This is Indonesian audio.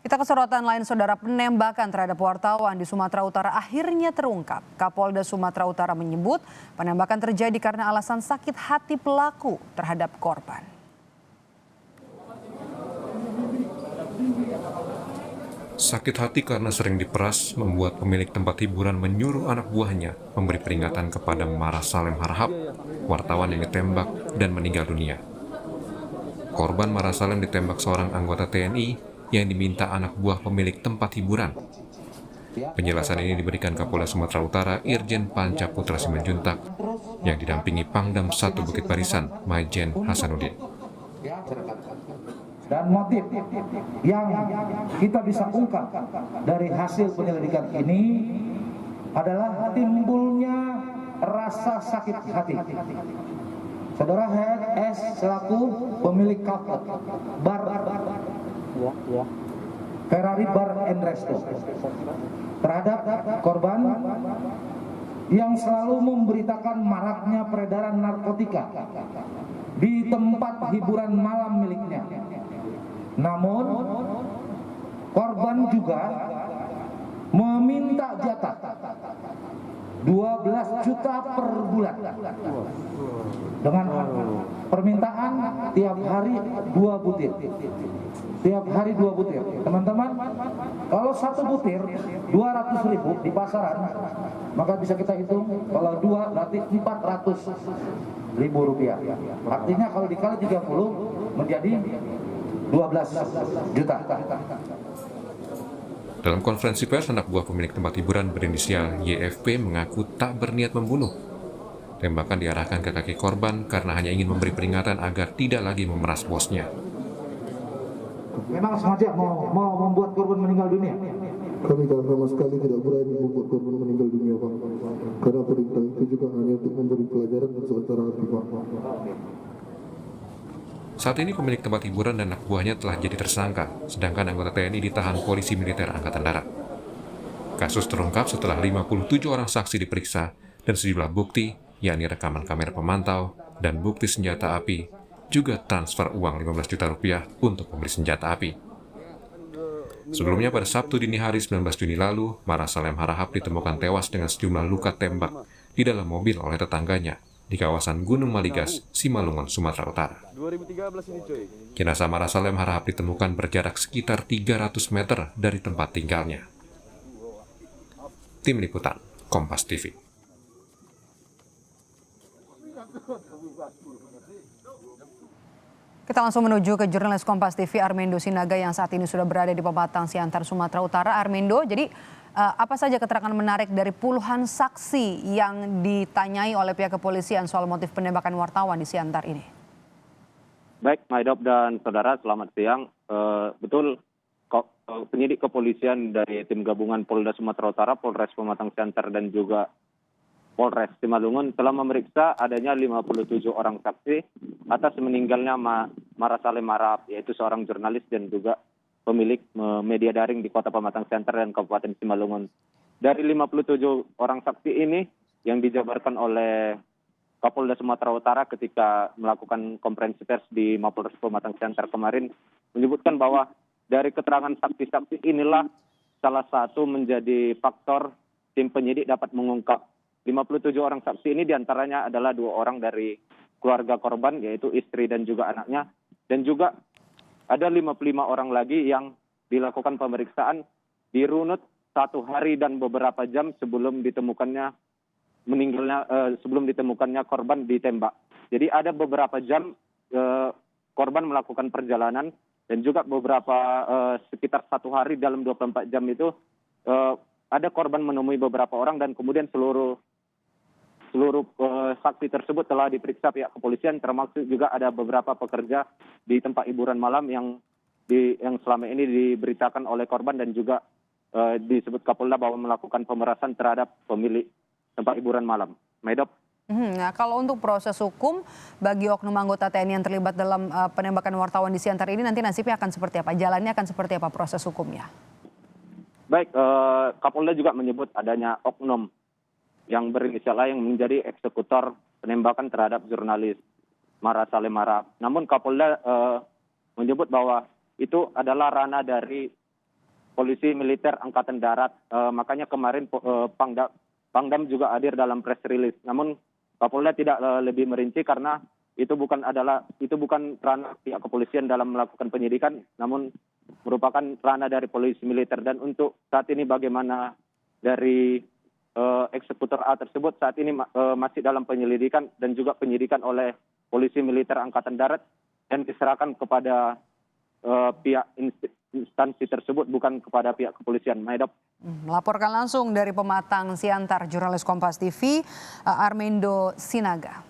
Kita ke sorotan lain, saudara. Penembakan terhadap wartawan di Sumatera Utara akhirnya terungkap. Kapolda Sumatera Utara menyebut penembakan terjadi karena alasan sakit hati pelaku terhadap korban. Sakit hati karena sering diperas membuat pemilik tempat hiburan menyuruh anak buahnya memberi peringatan kepada Mara Salem Harahap, wartawan yang ditembak dan meninggal dunia. Korban Mara Salem ditembak seorang anggota TNI yang diminta anak buah pemilik tempat hiburan. Penjelasan ini diberikan Kapolda Sumatera Utara Irjen Panca Putra Simanjuntak yang didampingi Pangdam 1 Bukit Barisan, Majen Hasanuddin. Dan motif yang kita bisa ungkap dari hasil penyelidikan ini adalah timbulnya rasa sakit hati. Saudara HS selaku pemilik kafe bar Ferrari Bar and Resto terhadap korban yang selalu memberitakan maraknya peredaran narkotika di tempat hiburan malam miliknya. Namun korban juga meminta jatah 12 juta per bulan dengan permintaan tiap hari 2 butir. Tiap hari 2 butir. Teman-teman, kalau 1 butir 200.000 di pasaran, maka bisa kita hitung kalau 2 berarti 400.000 rupiah. Artinya kalau dikali 30 menjadi 12 juta. Dalam konferensi pers, anak buah pemilik tempat hiburan berinisial YFP mengaku tak berniat membunuh. Tembakan diarahkan ke kaki korban karena hanya ingin memberi peringatan agar tidak lagi memeras bosnya. Memang sengaja mau membuat korban meninggal dunia. Kami sama sekali tidak berani membuat korban meninggal dunia, Pak. Karena perintah itu juga hanya untuk memberi pelajaran dan sementara hati, Pak. Saat ini pemilik tempat hiburan dan anak buahnya telah jadi tersangka, sedangkan anggota TNI ditahan Polisi Militer Angkatan Darat. Kasus terungkap setelah 57 orang saksi diperiksa dan sejumlah bukti, yakni rekaman kamera pemantau dan bukti senjata api, juga transfer uang 15 juta rupiah untuk membeli senjata api. Sebelumnya pada Sabtu dini hari 19 Juni lalu, Mara Salem Harahap ditemukan tewas dengan sejumlah luka tembak di dalam mobil oleh tetangganya di kawasan Gunung Maligas, Simalungun, Sumatera Utara. Jenazah Mara Salem Harahap ditemukan berjarak sekitar 300 meter dari tempat tinggalnya. Tim Liputan, Kompas TV. Kita langsung menuju ke jurnalis Kompas TV Armendo Sinaga yang saat ini sudah berada di Pematang Siantar, Sumatera Utara. Armendo, jadi apa saja keterangan menarik dari puluhan saksi yang ditanyai oleh pihak kepolisian soal motif penembakan wartawan di Siantar ini? Baik, Maidop dan saudara, selamat siang. Betul, penyidik kepolisian dari tim gabungan Polda Sumatera Utara, Polres Pematang Siantar dan juga Polres Simalungun telah memeriksa adanya 57 orang saksi atas meninggalnya Mara Salem Harahap, yaitu seorang jurnalis dan juga pemilik media daring di Kota Pematang Siantar dan Kabupaten Simalungun. Dari 57 orang saksi ini yang dijabarkan oleh Kapolda Sumatera Utara ketika melakukan konferensi pers di Mapolres Pematang Siantar kemarin menyebutkan bahwa dari keterangan saksi-saksi inilah salah satu menjadi faktor tim penyidik dapat mengungkap 57 orang saksi ini diantaranya adalah 2 orang dari keluarga korban, yaitu istri dan juga anaknya, dan juga ada 55 orang lagi yang dilakukan pemeriksaan di runut 1 hari dan beberapa jam sebelum ditemukannya korban ditembak. Jadi ada beberapa jam korban melakukan perjalanan dan juga beberapa sekitar 1 hari dalam 24 jam itu ada korban menemui beberapa orang dan kemudian seluruh saksi tersebut telah diperiksa pihak kepolisian, termasuk juga ada beberapa pekerja di tempat hiburan malam yang selama ini diberitakan oleh korban dan juga disebut Kapolda bahwa melakukan pemerasan terhadap pemilik tempat hiburan malam. Maidop. Nah, kalau untuk proses hukum bagi oknum anggota TNI yang terlibat dalam penembakan wartawan di Siantar ini nanti nasibnya akan seperti apa? Jalannya akan seperti apa proses hukumnya? Baik, Kapolda juga menyebut adanya oknum yang berinisial A yang menjadi eksekutor penembakan terhadap jurnalis Mara Salem Harahap. Namun Kapolda menyebut bahwa itu adalah ranah dari polisi militer Angkatan Darat. Makanya kemarin Pangdam juga hadir dalam press release. Namun Kapolda tidak lebih merinci karena itu bukan ranah pihak kepolisian dalam melakukan penyidikan, namun merupakan ranah dari polisi militer. Dan untuk saat ini bagaimana dari eksekutor A tersebut saat ini masih dalam penyelidikan dan juga penyidikan oleh polisi militer Angkatan Darat dan diserahkan kepada pihak instansi tersebut, bukan kepada pihak kepolisian. Maidop. Melaporkan langsung dari Pematang Siantar, jurnalis Kompas TV Armendo Sinaga.